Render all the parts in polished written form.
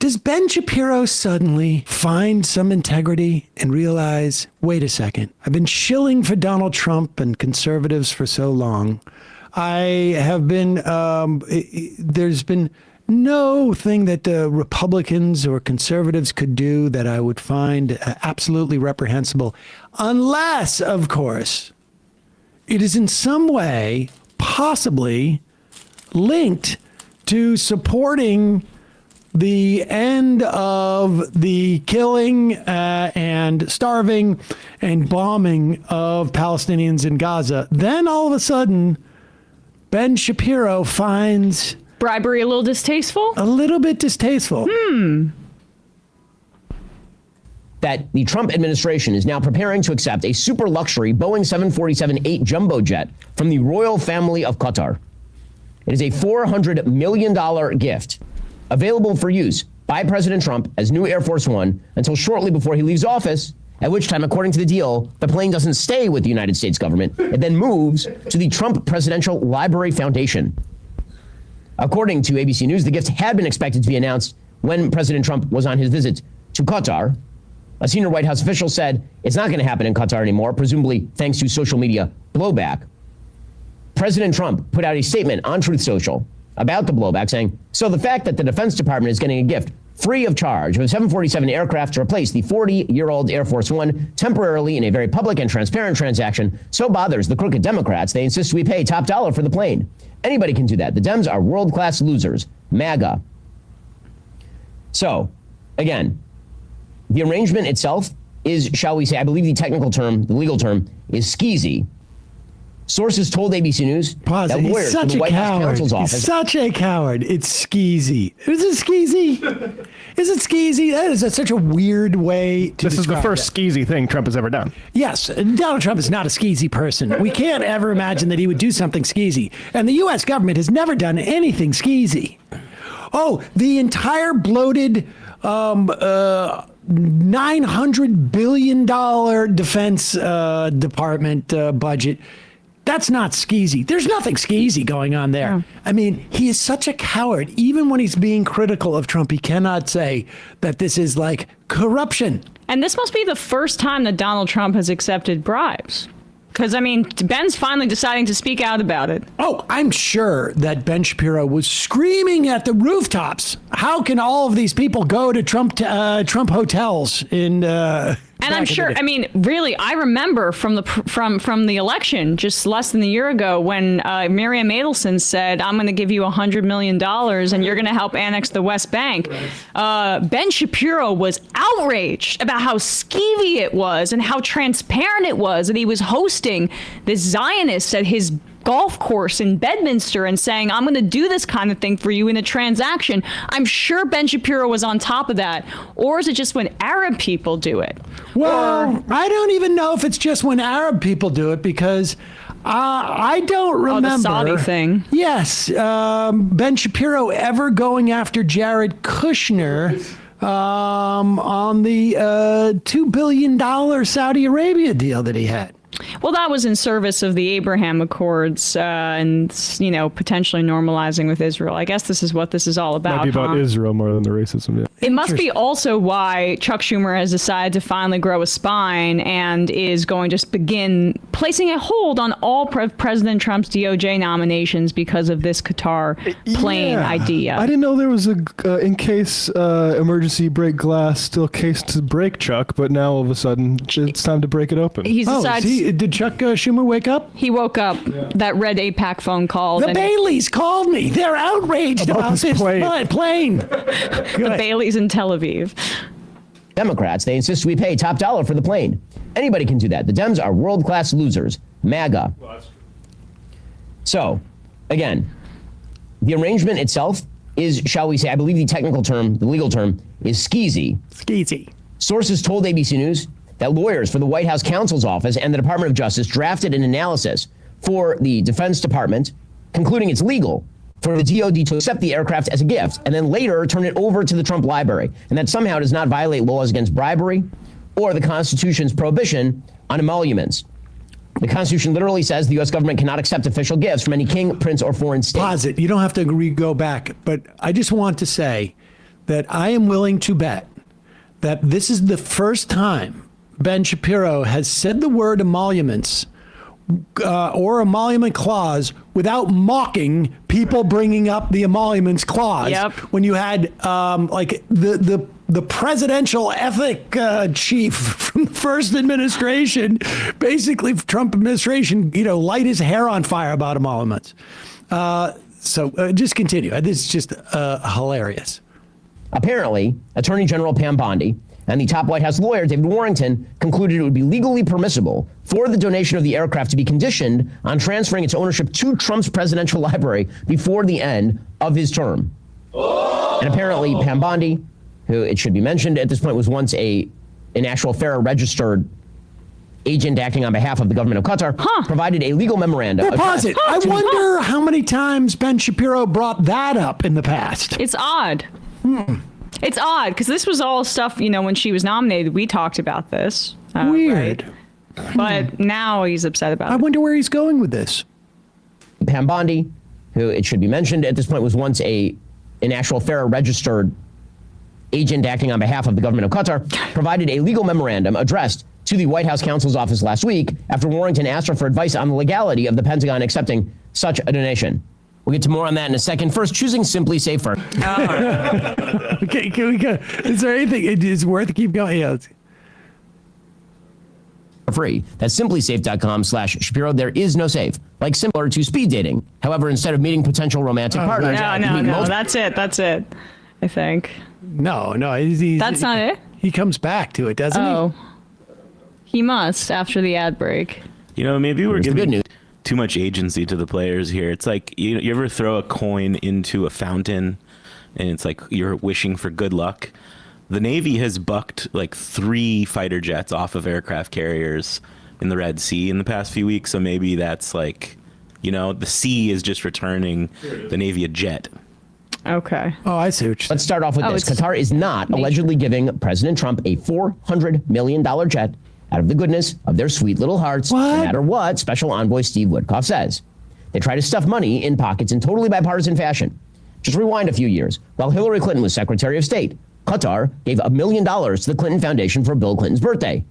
Does Ben Shapiro suddenly find some integrity and realize, wait a second, I've been shilling for Donald Trump and conservatives for so long. I have been, there's been no thing that the Republicans or conservatives could do that I would find absolutely reprehensible, unless, of course, it is in some way possibly linked to supporting the end of the killing and starving and bombing of Palestinians in Gaza. Then all of a sudden, Ben Shapiro finds bribery a little distasteful? A little bit distasteful. That the Trump administration is now preparing to accept a super luxury Boeing 747-8 jumbo jet from the royal family of Qatar. It is a $400 million gift available for use by President Trump as new Air Force One until shortly before he leaves office, at which time, according to the deal, the plane doesn't stay with the United States government. It then moves to the Trump Presidential Library Foundation. According to ABC News, the gift had been expected to be announced when President Trump was on his visit to Qatar. A senior White House official said it's not going to happen in Qatar anymore, presumably thanks to social media blowback. President Trump put out a statement on Truth Social about the blowback, saying, so the fact that the Defense Department is getting a gift free of charge of a 747 aircraft to replace the 40-year-old Air Force One temporarily in a very public and transparent transaction so bothers the crooked Democrats, they insist we pay top dollar for the plane. Anybody can do that. The Dems are world-class losers. MAGA. So, again, the arrangement itself is, shall we say, I believe the technical term, the legal term, is skeezy. Sources told ABC News that lawyers from the White House counsel's office... He's such a coward. It's skeezy. Is it skeezy? Is it skeezy? That is such a weird way to This is the first skeezy thing Trump has ever done. Yes, Donald Trump is not a skeezy person. We can't ever imagine that he would do something skeezy. And the U.S. government has never done anything skeezy. Oh, the entire bloated... $900 billion defense department budget. That's not skeezy. There's nothing skeezy going on there. I mean, he is such a coward. Even when he's being critical of Trump, he cannot say that this is like corruption. And this must be the first time that Donald Trump has accepted bribes. Because, I mean, Ben's finally deciding to speak out about it. Oh, I'm sure that Ben Shapiro was screaming at the rooftops. How can all of these people go to Trump hotels in... And I'm sure, I mean, really, I remember from the election just less than a year ago when Miriam Adelson said, I'm going to give you $100 million and you're going to help annex the West Bank. Ben Shapiro was outraged about how skeevy it was and how transparent it was that he was hosting the Zionists at his golf course in Bedminster and saying, I'm going to do this kind of thing for you in a transaction. I'm sure Ben Shapiro was on top of that. Or is it just when Arab people do it? Well, I don't even know if it's just when Arab people do it, because I don't remember. Oh, the Saudi thing. Yes. Ben Shapiro ever going after Jared Kushner on the $2 billion Saudi Arabia deal that he had. Well, that was in service of the Abraham Accords and, you know, potentially normalizing with Israel. I guess this is what this is all about. Might be about Israel more than the racism. Yeah. It must be also why Chuck Schumer has decided to finally grow a spine and is going to begin placing a hold on all President Trump's DOJ nominations because of this Qatar plane idea. I didn't know there was a in case emergency break glass still case to break, Chuck, but now all of a sudden it's time to break it open. He's decided. Did Chuck Schumer wake up? He woke up. Yeah. That red AIPAC phone call. The Baileys called me. They're outraged about this plane. The Baileys in Tel Aviv. Democrats, they insist we pay top dollar for the plane. Anybody can do that. The Dems are world-class losers. MAGA. So, again, the arrangement itself is, shall we say, I believe the technical term, the legal term, is skeezy. Skeezy. Sources told ABC News that lawyers for the White House counsel's office and the Department of Justice drafted an analysis for the Defense Department, concluding it's legal for the DOD to accept the aircraft as a gift and then later turn it over to the Trump Library, and that somehow does not violate laws against bribery or the Constitution's prohibition on emoluments. The Constitution literally says the U.S. government cannot accept official gifts from any king, prince, or foreign state. Pause it. You don't have to go back, but I just want to say that I am willing to bet that this is the first time Ben Shapiro has said the word emoluments or emolument clause without mocking people bringing up the emoluments clause. Yep. When you had like the presidential ethic chief from the first administration, basically Trump administration, light his hair on fire about emoluments. So just continue. This is just hilarious. Apparently, Attorney General Pam Bondi and the top White House lawyer, David Warrington, concluded it would be legally permissible for the donation of the aircraft to be conditioned on transferring its ownership to Trump's presidential library before the end of his term. And apparently, Pam Bondi, who, it should be mentioned, at this point was once an actual FARA registered agent acting on behalf of the government of Qatar, provided a legal memorandum. Well, pause it. I wonder how many times Ben Shapiro brought that up in the past. It's odd. It's odd because this was all stuff, when she was nominated, we talked about this. Weird. Right? But now he's upset about it. I wonder where he's going with this. Pam Bondi, who, it should be mentioned, at this point was once an actual FARA registered agent acting on behalf of the government of Qatar, provided a legal memorandum addressed to the White House counsel's office last week after Warrington asked her for advice on the legality of the Pentagon accepting such a donation. We'll get to more on that in a second. First, choosing Simply Safer. Okay, can we go? Is there anything? It's worth to keep going. Yeah. Free. That's simplysafe.com/Shapiro. There is no safe. Like similar to speed dating. However, instead of meeting potential romantic partners, No. That's it. I think. No. That's not it? He comes back to it, doesn't he? He must after the ad break. Maybe we're Here's the good giving news. too much agency to the players here. It's like, you ever throw a coin into a fountain and it's like you're wishing for good luck? The Navy has bucked like 3 fighter jets off of aircraft carriers in the Red Sea in the past few weeks. So maybe that's like, the sea is just returning the Navy a jet. Okay. Oh, I see what you're saying. Let's start off with this. Qatar is not allegedly giving President Trump a $400 million jet out of the goodness of their sweet little hearts, no matter what Special Envoy Steve Witkoff says. They try to stuff money in pockets in totally bipartisan fashion. Just rewind a few years. While Hillary Clinton was Secretary of State, Qatar gave $1 million to the Clinton Foundation for Bill Clinton's birthday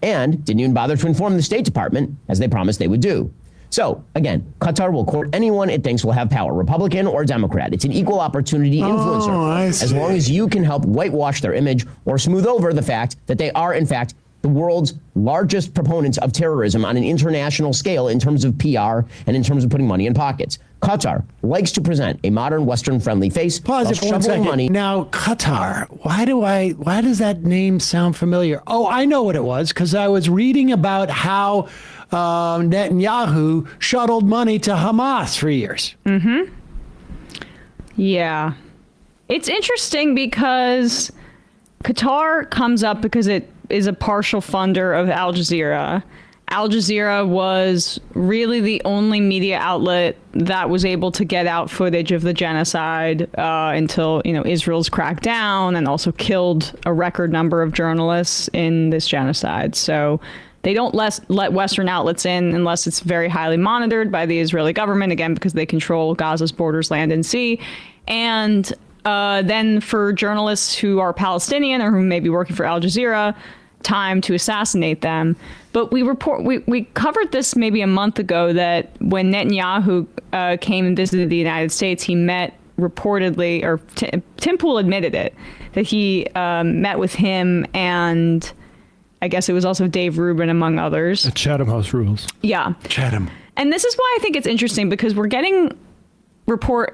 and didn't even bother to inform the State Department, as they promised they would do. So, again, Qatar will court anyone it thinks will have power, Republican or Democrat. It's an equal opportunity influencer, as long as you can help whitewash their image or smooth over the fact that they are, in fact, the world's largest proponents of terrorism on an international scale in terms of PR and in terms of putting money in pockets. Qatar likes to present a modern Western-friendly face. Pause it for 1 second. Money. Now, Qatar. Why does that name sound familiar? Oh, I know what it was, because I was reading about how Netanyahu shuttled money to Hamas for years. Mm-hmm. Yeah. It's interesting because Qatar comes up because it is a partial funder of Al Jazeera. Al Jazeera was really the only media outlet that was able to get out footage of the genocide until, Israel's cracked down and also killed a record number of journalists in this genocide. So they don't let Western outlets in unless it's very highly monitored by the Israeli government, again, because they control Gaza's borders, land and sea. And then for journalists who are Palestinian or who may be working for Al Jazeera, time to assassinate them. But we covered this maybe a month ago that when Netanyahu came and visited the United States, he met reportedly, or Tim Pool admitted it, that he met with him and I guess it was also Dave Rubin, among others. Chatham House rules. Yeah. Chatham. And this is why I think it's interesting, because we're getting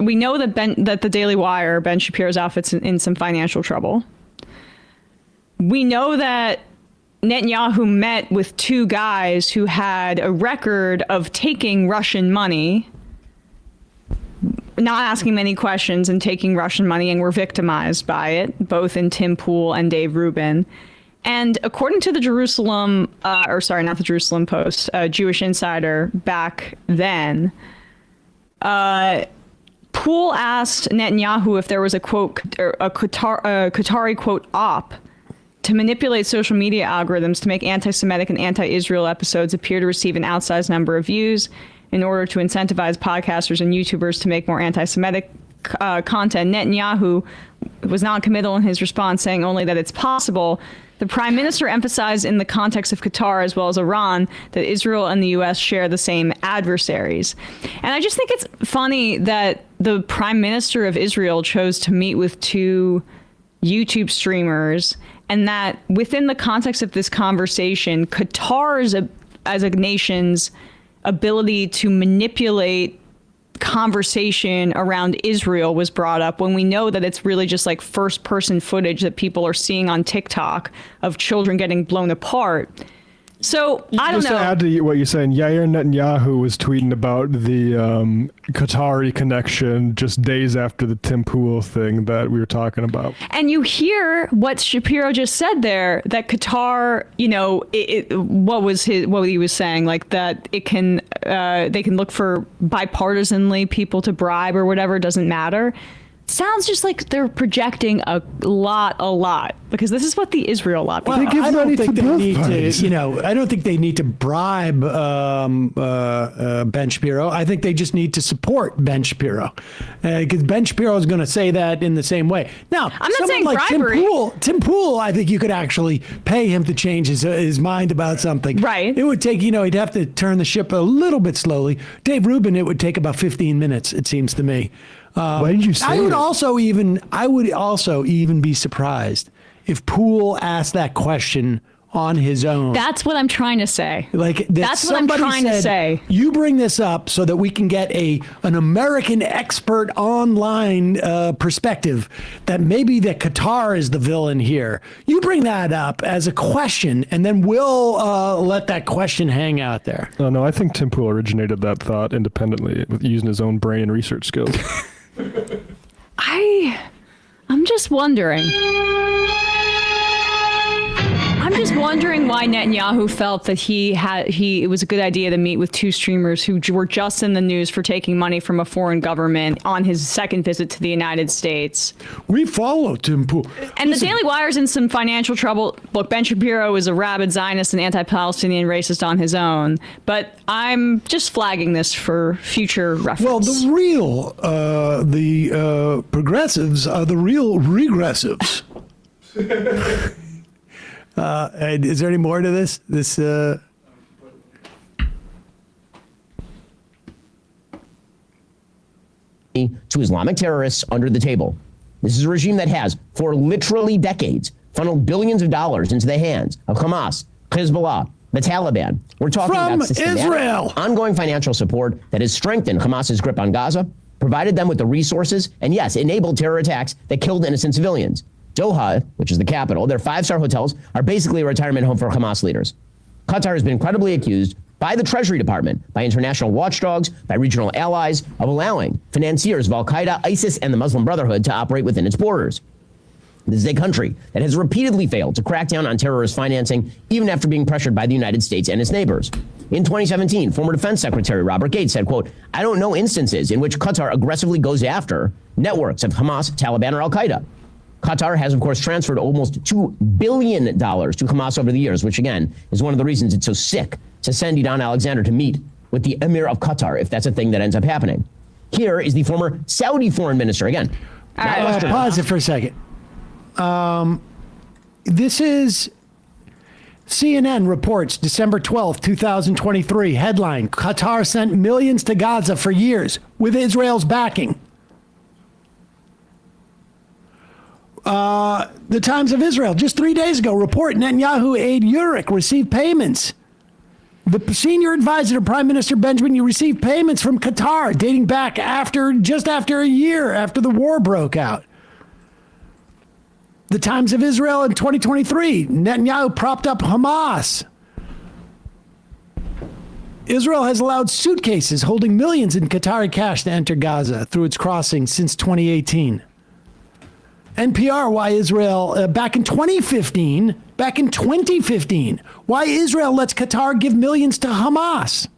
we know that the Daily Wire, Ben Shapiro's outfit's in some financial trouble. We know that Netanyahu met with 2 guys who had a record of taking Russian money, not asking many questions and taking Russian money, and were victimized by it, both in Tim Pool and Dave Rubin. And according to the Jerusalem, not the Jerusalem Post, Jewish Insider back then, Pool asked Netanyahu if there was a quote, a Qatari quote op to manipulate social media algorithms to make anti-Semitic and anti-Israel episodes appear to receive an outsized number of views in order to incentivize podcasters and YouTubers to make more anti-Semitic content. Netanyahu was non-committal in his response, saying only that it's possible. The prime minister emphasized in the context of Qatar as well as Iran that Israel and the U.S. share the same adversaries. And I just think it's funny that the prime minister of Israel chose to meet with two YouTube streamers, and that within the context of this conversation, Qatar's as a nation's ability to manipulate conversation around Israel was brought up, when we know that it's really just like first person footage that people are seeing on TikTok of children getting blown apart. So I don't Just know. to add to what you're saying, Yair Netanyahu was tweeting about the Qatari connection just days after the Tim Pool thing that we were talking about. And you hear what Shapiro just said there, that Qatar, you know, what he was saying, like that it can, they can look for bipartisanly people to bribe or whatever, doesn't matter. Sounds just like they're projecting a lot, because this is what the Israel lobby. Well, give I don't money think to they both need parties. to, I don't think they need to bribe Ben Shapiro. I think they just need to support Ben Shapiro, because Ben Shapiro is going to say that in the same way. Now, I'm not someone saying like bribery. Tim Pool, I think you could actually pay him to change his mind about something. Right. It would take, he'd have to turn the ship a little bit slowly. Dave Rubin, it would take about 15 minutes, it seems to me. Why did you say I would that? also even be surprised if Poole asked that question on his own. That's what I'm trying to say. Like that That's what I'm somebody trying to said, say. You bring this up so that we can get an American expert online perspective that maybe that Qatar is the villain here. You bring that up as a question, and then we'll let that question hang out there. Oh, no, I think Tim Pool originated that thought independently with using his own brain and research skills. I'm just wondering. I'm just wondering why Netanyahu felt that it was a good idea to meet with two streamers who were just in the news for taking money from a foreign government on his second visit to the United States. We follow Tim Pool. And the Daily Wire's in some financial trouble. Look, Ben Shapiro is a rabid Zionist and anti-Palestinian racist on his own, but I'm just flagging this for future reference. Well, the progressives are the real regressives. Is there any more to this? To Islamic terrorists under the table. This is a regime that has, for literally decades, funneled billions of dollars into the hands of Hamas, Hezbollah, the Taliban. We're talking From about systematic, Israel. ongoing financial support that has strengthened Hamas's grip on Gaza, provided them with the resources, and yes, enabled terror attacks that killed innocent civilians. Doha, which is the capital, their five-star hotels are basically a retirement home for Hamas leaders. Qatar has been credibly accused by the Treasury Department, by international watchdogs, by regional allies, of allowing financiers of al-Qaeda, ISIS, and the Muslim Brotherhood to operate within its borders. This is a country that has repeatedly failed to crack down on terrorist financing, even after being pressured by the United States and its neighbors. In 2017, former Defense Secretary Robert Gates said, quote, "I don't know instances in which Qatar aggressively goes after networks of Hamas, Taliban, or al-Qaeda." Qatar has, of course, transferred almost $2 billion to Hamas over the years, which, again, is one of the reasons it's so sick to send Idan Alexander to meet with the Emir of Qatar, if that's a thing that ends up happening. Here is the former Saudi foreign minister, again. Pause it for a second. This is CNN reports December 12th, 2023. Headline, Qatar sent millions to Gaza for years with Israel's backing. The Times of Israel, just 3 days ago, report Netanyahu aide Yurik received payments. The senior advisor to Prime Minister Benjamin, you received payments from Qatar dating back just after a year after the war broke out. The Times of Israel in 2023, Netanyahu propped up Hamas. Israel has allowed suitcases holding millions in Qatari cash to enter Gaza through its crossing since 2018. NPR, why Israel, back in 2015, why Israel lets Qatar give millions to Hamas.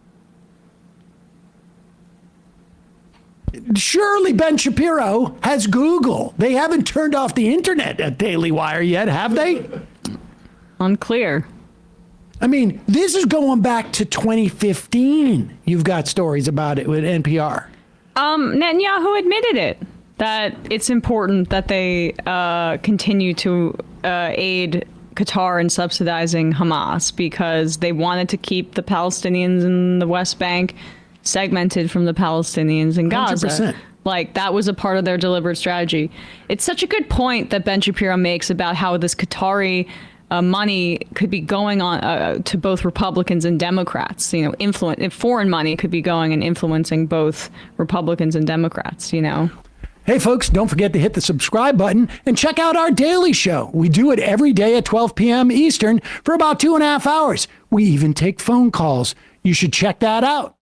Surely Ben Shapiro has Google. They haven't turned off the internet at Daily Wire yet, have they? Unclear. I mean, this is going back to 2015. You've got stories about it with NPR. Netanyahu admitted it. that it's important that they continue to aid Qatar in subsidizing Hamas because they wanted to keep the Palestinians in the West Bank segmented from the Palestinians in Gaza. 100%. Like, that was a part of their deliberate strategy. It's such a good point that Ben Shapiro makes about how this Qatari money could be going on to both Republicans and Democrats. You know, foreign money could be going and influencing both Republicans and Democrats, you know. Hey, folks, don't forget to hit the subscribe button and check out our daily show. We do it every day at 12 p.m. Eastern for about 2.5 hours. We even take phone calls. You should check that out.